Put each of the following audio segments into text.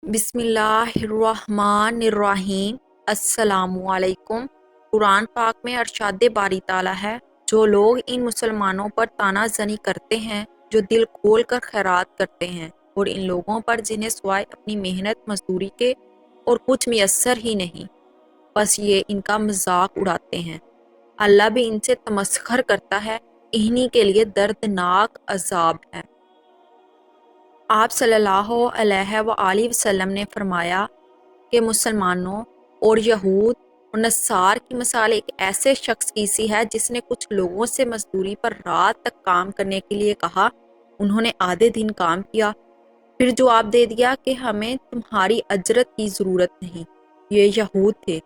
بسم اللہ الرحمن الرحیم۔ السلام علیکم۔ قرآن پاک میں ارشاد باری تعالیٰ ہے، جو لوگ ان مسلمانوں پر طعنہ زنی کرتے ہیں جو دل کھول کر خیرات کرتے ہیں، اور ان لوگوں پر جنہیں سوائے اپنی محنت مزدوری کے اور کچھ میسر ہی نہیں، بس یہ ان کا مذاق اڑاتے ہیں، اللہ بھی ان سے تمسخر کرتا ہے، انہی کے لیے دردناک عذاب ہے۔ آپ صلی اللہ علیہ وآلہ وسلم نے فرمایا کہ مسلمانوں اور یہود اور نصار کی مثال ایک ایسے شخص کی سی ہے جس نے کچھ لوگوں سے مزدوری پر رات تک کام کرنے کے لیے کہا۔ انہوں نے آدھے دن کام کیا، پھر جواب دے دیا کہ ہمیں تمہاری اجرت کی ضرورت نہیں۔ یہ یہود تھے۔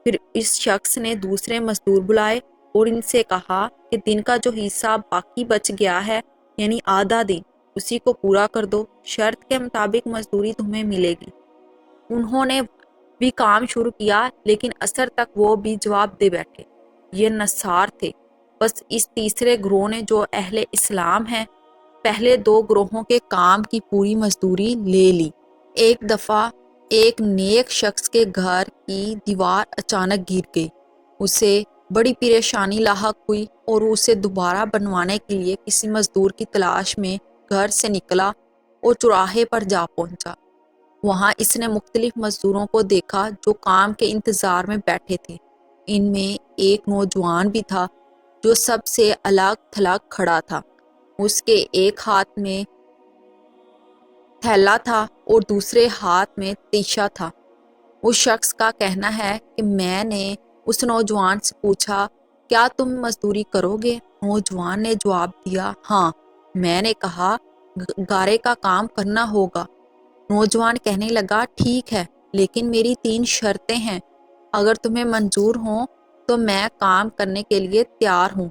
پھر اس شخص نے دوسرے مزدور بلائے اور ان سے کہا کہ دن کا جو حصہ باقی بچ گیا ہے، یعنی آدھا دن، اسی کو پورا کر دو، شرط کے مطابق مزدوری تمہیں ملے گی۔ انہوں نے بھی کام شروع کیا، لیکن عصر تک وہ بھی جواب دے بیٹھے۔ یہ نصار تھے۔ بس اس تیسرے گروہ نے، جو اہل اسلام ہیں، پہلے دو گروہوں کے کام کی پوری مزدوری لے لی۔ ایک دفعہ ایک نیک شخص کے گھر کی دیوار اچانک گر گئی۔ اسے بڑی پریشانی لاحق ہوئی اور اسے دوبارہ بنوانے کے لیے کسی مزدور کی تلاش میں گھر سے نکلا اور چوراہے پر جا پہنچا۔ وہاں اس نے مختلف مزدوروں کو دیکھا جو کام کے انتظار میں بیٹھے تھے۔ ان میں ایک نوجوان بھی تھا جو سب سے الگ تھلگ کھڑا تھا۔ اس کے ایک ہاتھ میں تھیلا تھا اور دوسرے ہاتھ میں تیشہ تھا۔ اس شخص کا کہنا ہے کہ میں نے اس نوجوان سے پوچھا، کیا تم مزدوری کرو گے؟ نوجوان نے جواب دیا، ہاں۔ میں نے کہا، گارے کا کام کرنا ہوگا۔ نوجوان کہنے لگا، ٹھیک ہے، لیکن میری 3 شرطیں ہیں، اگر تمہیں منظور ہوں تو میں کام کرنے کے لیے تیار ہوں۔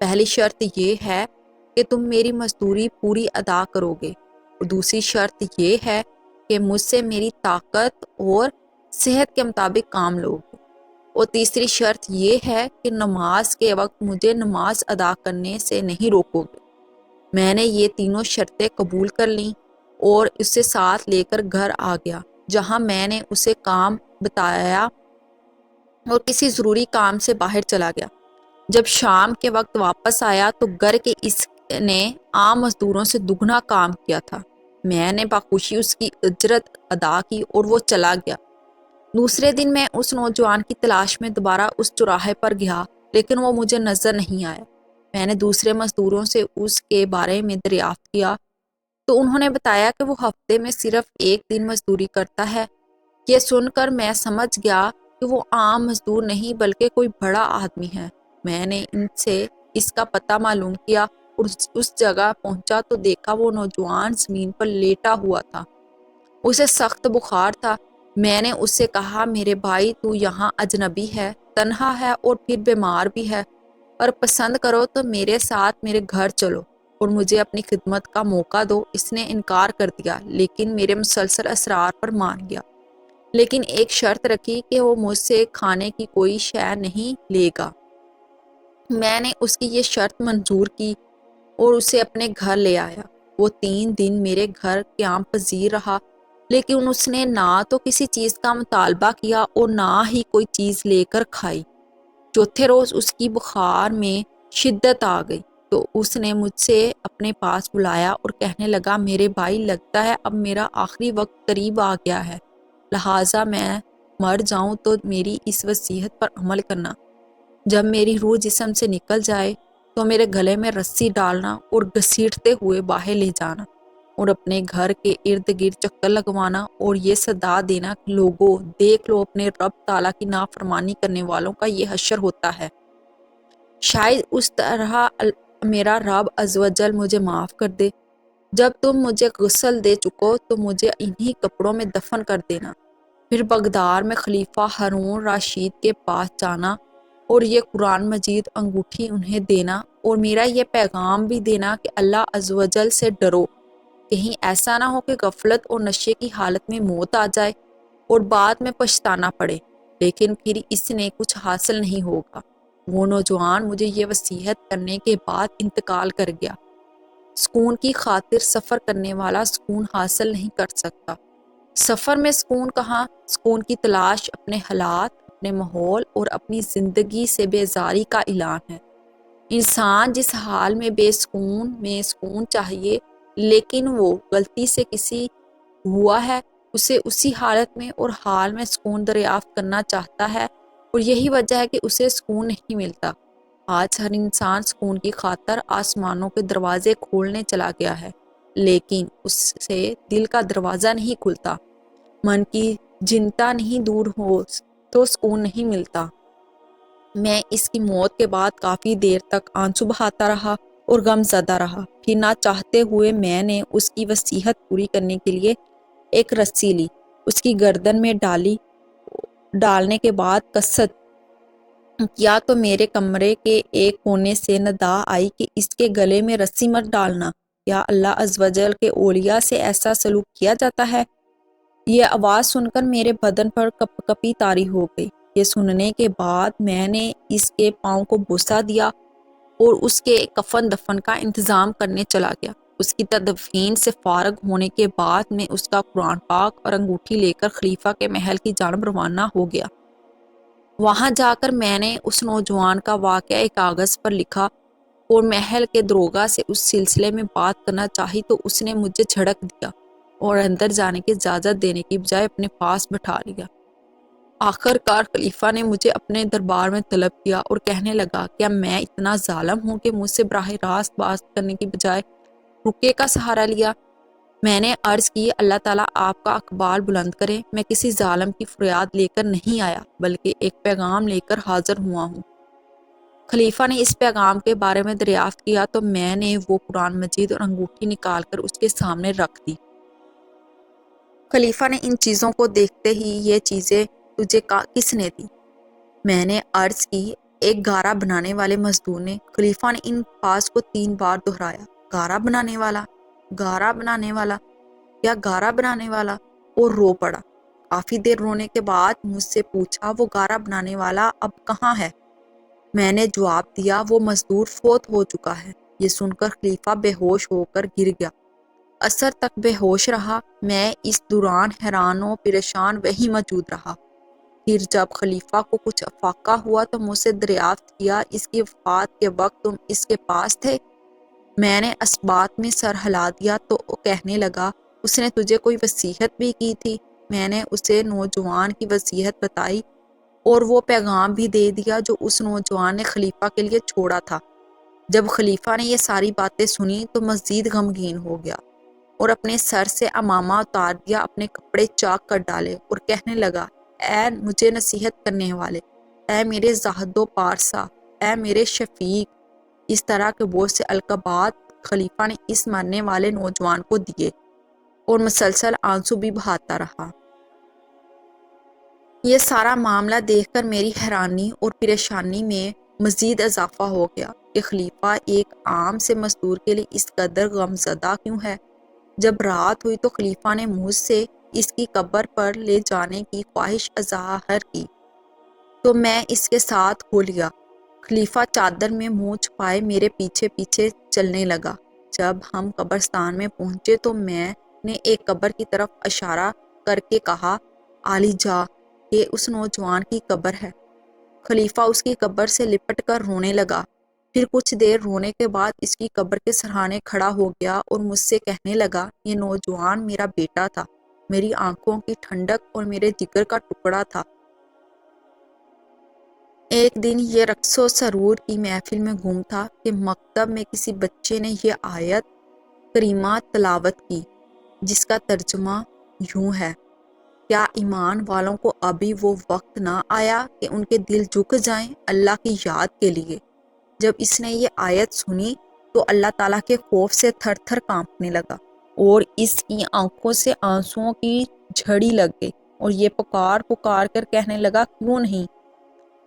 پہلی شرط یہ ہے کہ تم میری مزدوری پوری ادا کرو گے، اور دوسری شرط یہ ہے کہ مجھ سے میری طاقت اور صحت کے مطابق کام لو گے، اور تیسری شرط یہ ہے کہ نماز کے وقت مجھے نماز ادا کرنے سے نہیں روکو گے۔ میں نے یہ تینوں شرطیں قبول کر لیں اور اسے ساتھ لے کر گھر آ گیا، جہاں میں نے اسے کام بتایا اور کسی ضروری کام سے باہر چلا گیا۔ جب شام کے وقت واپس آیا تو گھر کے اس نے عام مزدوروں سے دگنا کام کیا تھا۔ میں نے بخوشی اس کی اجرت ادا کی اور وہ چلا گیا۔ دوسرے دن میں اس نوجوان کی تلاش میں دوبارہ اس چوراہے پر گیا، لیکن وہ مجھے نظر نہیں آیا۔ میں نے دوسرے مزدوروں سے اس کے بارے میں دریافت کیا تو انہوں نے بتایا کہ وہ ہفتے میں صرف 1 دن مزدوری کرتا ہے۔ یہ سن کر میں سمجھ گیا کہ وہ عام مزدور نہیں بلکہ کوئی بڑا آدمی ہے۔ میں نے ان سے اس کا پتہ معلوم کیا اور اس جگہ پہنچا تو دیکھا وہ نوجوان زمین پر لیٹا ہوا تھا۔ اسے سخت بخار تھا۔ میں نے اس سے کہا، میرے بھائی، تو یہاں اجنبی ہے، تنہا ہے اور پھر بیمار بھی ہے، اور پسند کرو تو میرے ساتھ میرے گھر چلو اور مجھے اپنی خدمت کا موقع دو۔ اس نے انکار کر دیا، لیکن میرے مسلسل اصرار پر مان گیا، لیکن ایک شرط رکھی کہ وہ مجھ سے کھانے کی کوئی شے نہیں لے گا۔ میں نے اس کی یہ شرط منظور کی اور اسے اپنے گھر لے آیا۔ وہ 3 دن میرے گھر قیام پذیر رہا، لیکن اس نے نہ تو کسی چیز کا مطالبہ کیا اور نہ ہی کوئی چیز لے کر کھائی۔ چوتھے روز اس کی بخار میں شدت آ گئی تو اس نے مجھ سے اپنے پاس بلایا اور کہنے لگا، میرے بھائی، لگتا ہے اب میرا آخری وقت قریب آ گیا ہے، لہٰذا میں مر جاؤں تو میری اس وصیت پر عمل کرنا۔ جب میری روح جسم سے نکل جائے تو میرے گلے میں رسی ڈالنا اور گھسیٹتے ہوئے باہر لے جانا، اور اپنے گھر کے ارد گرد چکر لگوانا اور یہ صدا دینا کہ لوگوں، دیکھ لو، اپنے رب تعالیٰ کی نافرمانی کرنے والوں کا یہ حشر ہوتا ہے۔ شاید اس طرح میرا رب عز و جل مجھے معاف کر دے۔ جب تم مجھے غسل دے چکو تو مجھے انہی کپڑوں میں دفن کر دینا۔ پھر بغداد میں خلیفہ ہارون رشید کے پاس جانا اور یہ قرآن مجید انگوٹھی انہیں دینا، اور میرا یہ پیغام بھی دینا کہ اللہ عز و جل سے ڈرو، کہیں ایسا نہ ہو کہ غفلت اور نشے کی حالت میں موت آ جائے اور بعد میں پچھتانا پڑے، لیکن پھر اس نے کچھ حاصل نہیں ہوگا۔ وہ نوجوان مجھے یہ وصیت کرنے کے بعد انتقال کر گیا۔ سکون کی خاطر سفر کرنے والا سکون حاصل نہیں کر سکتا۔ سفر میں سکون کہاں؟ سکون کی تلاش اپنے حالات، اپنے ماحول اور اپنی زندگی سے بیزاری کا اعلان ہے۔ انسان جس حال میں سکون چاہیے، لیکن وہ غلطی سے کسی ہوا ہے، اسے اسی حالت میں اور حال میں سکون دریافت کرنا چاہتا ہے، اور یہی وجہ ہے کہ اسے سکون نہیں ملتا۔ آج ہر انسان سکون کی خاطر آسمانوں کے دروازے کھولنے چلا گیا ہے، لیکن اس سے دل کا دروازہ نہیں کھلتا۔ من کی جنتا نہیں دور ہو تو سکون نہیں ملتا۔ میں اس کی موت کے بعد کافی دیر تک آنسو بہاتا رہا اور غم زدہ رہا۔ پھر نہ چاہتے ہوئے میں نے اس کی وصیت پوری کرنے کے لیے ایک رسی لی، اس کی گردن میں ڈالنے کے بعد قصد کیا تو میرے کمرے کے ایک کونے سے ندا آئی کہ اس کے گلے میں رسی مت ڈالنا۔ یا اللہ عز و جل کے اولیاء سے ایسا سلوک کیا جاتا ہے؟ یہ آواز سن کر میرے بدن پر کپ کپی طاری ہو گئی۔ یہ سننے کے بعد میں نے اس کے پاؤں کو بوسہ دیا اور اس کے کفن دفن کا انتظام کرنے چلا گیا۔ اس کی تدفین سے فارغ ہونے کے بعد میں اس کا قرآن پاک اور انگوٹھی لے کر خلیفہ کے محل کی جانب روانہ ہو گیا۔ وہاں جا کر میں نے اس نوجوان کا واقعہ ایک کاغذ پر لکھا اور محل کے داروغہ سے اس سلسلے میں بات کرنا چاہی تو اس نے مجھے جھڑک دیا اور اندر جانے کی اجازت دینے کی بجائے اپنے پاس بٹھا لیا۔ آخر کار خلیفہ نے مجھے اپنے دربار میں طلب کیا اور کہنے لگا، کیا میں اتنا ظالم ہوں کہ مجھ سے براہ راست بات کرنے کی بجائے رقیے کا سہارا لیا؟ میں نے عرض کی، اللہ تعالیٰ آپ کا اقبال بلند کرے، میں کسی ظالم کی فریاد لے کر نہیں آیا بلکہ ایک پیغام لے کر حاضر ہوا ہوں۔ خلیفہ نے اس پیغام کے بارے میں دریافت کیا تو میں نے وہ قرآن مجید اور انگوٹھی نکال کر اس کے سامنے رکھ دی۔ خلیفہ نے ان چیزوں کو دیکھتے ہی، یہ چیزیں تجھے کس نے دی؟ میں نے عرض کی، ایک گارا بنانے والے مزدور نے۔ خلیفہ نے ان الفاظ کو 3 بار دہرایا، گارا بنانے والا، گارا بنانے والا، یا گارا بنانے والا، اور رو پڑا۔ کافی دیر رونے کے بعد مجھ سے پوچھا، وہ گارا بنانے والا اب کہاں ہے؟ میں نے جواب دیا، وہ مزدور فوت ہو چکا ہے۔ یہ سن کر خلیفہ بے ہوش ہو کر گر گیا۔ عصر تک بے ہوش رہا۔ میں اس دوران حیران و پریشان وہیں موجود رہا۔ پھر جب خلیفہ کو کچھ افاقہ ہوا تو مجھ سے دریافت کیا، اس کی وفات کے وقت تم اس کے پاس تھے؟ میں نے اسبات میں سر ہلا دیا تو کہنے لگا، اس نے تجھے کوئی وصیت بھی کی تھی؟ میں نے اسے نوجوان کی وصیت بتائی اور وہ پیغام بھی دے دیا جو اس نوجوان نے خلیفہ کے لیے چھوڑا تھا۔ جب خلیفہ نے یہ ساری باتیں سنی تو مزید غمگین ہو گیا اور اپنے سر سے عمامہ اتار دیا، اپنے کپڑے چاک کر ڈالے اور کہنے لگا، اے مجھے نصیحت کرنے والے، اے میرے زاہد و پارسا، اے میرے شفیق۔ اس طرح کے بہت سے القابات خلیفہ نے اس مرنے والے نوجوان کو دیے اور مسلسل آنسو بھی بہاتا رہا۔ یہ سارا معاملہ دیکھ کر میری حیرانی اور پریشانی میں مزید اضافہ ہو گیا کہ خلیفہ ایک عام سے مزدور کے لیے اس قدر غمزدہ کیوں ہے۔ جب رات ہوئی تو خلیفہ نے مجھ سے اس کی قبر پر لے جانے کی خواہش ظاہر کی تو میں اس کے ساتھ ہو لیا۔ خلیفہ چادر میں منہ چھپائے میرے پیچھے پیچھے چلنے لگا۔ جب ہم قبرستان میں پہنچے تو میں نے ایک قبر کی طرف اشارہ کر کے کہا، عالی جا، یہ اس نوجوان کی قبر ہے۔ خلیفہ اس کی قبر سے لپٹ کر رونے لگا۔ پھر کچھ دیر رونے کے بعد اس کی قبر کے سرہانے کھڑا ہو گیا اور مجھ سے کہنے لگا، یہ نوجوان میرا بیٹا تھا، میری آنکھوں کی ٹھنڈک اور میرے جگر کا ٹکڑا تھا۔ ایک دن یہ رقص و سرور کی محفل میں گم تھا کہ مکتب میں کسی بچے نے یہ آیت کریمہ تلاوت کی، جس کا ترجمہ یوں ہے، کیا ایمان والوں کو ابھی وہ وقت نہ آیا کہ ان کے دل جھک جائیں اللہ کی یاد کے لیے؟ جب اس نے یہ آیت سنی تو اللہ تعالیٰ کے خوف سے تھر تھر کانپنے لگا اور اس کی آنکھوں سے آنسوؤں کی جھڑی لگ گئی اور یہ پکار پکار کر کہنے لگا، کیوں نہیں،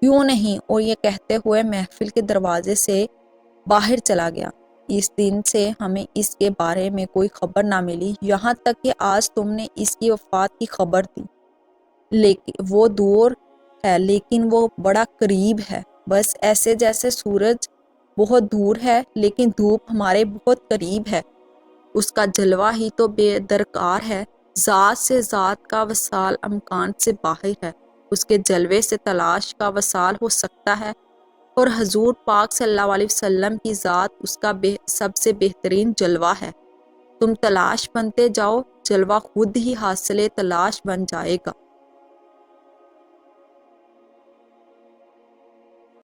کیوں نہیں، اور یہ کہتے ہوئے محفل کے دروازے سے باہر چلا گیا۔ اس دن سے ہمیں اس کے بارے میں کوئی خبر نہ ملی، یہاں تک کہ آج تم نے اس کی وفات کی خبر دی۔ لیکن وہ دور ہے، لیکن وہ بڑا قریب ہے، بس ایسے جیسے سورج بہت دور ہے لیکن دھوپ ہمارے بہت قریب ہے۔ اس کا جلوہ ہی تو بے درکار ہے، ذات سے ذات کا وصال امکان سے باہر ہے، اس کے جلوے سے تلاش کا وصال ہو سکتا ہے، اور حضور پاک صلی اللہ علیہ وسلم کی ذات اس کا سب سے بہترین جلوہ ہے۔ تم تلاش بنتے جاؤ، جلوہ خود ہی حاصل تلاش بن جائے گا۔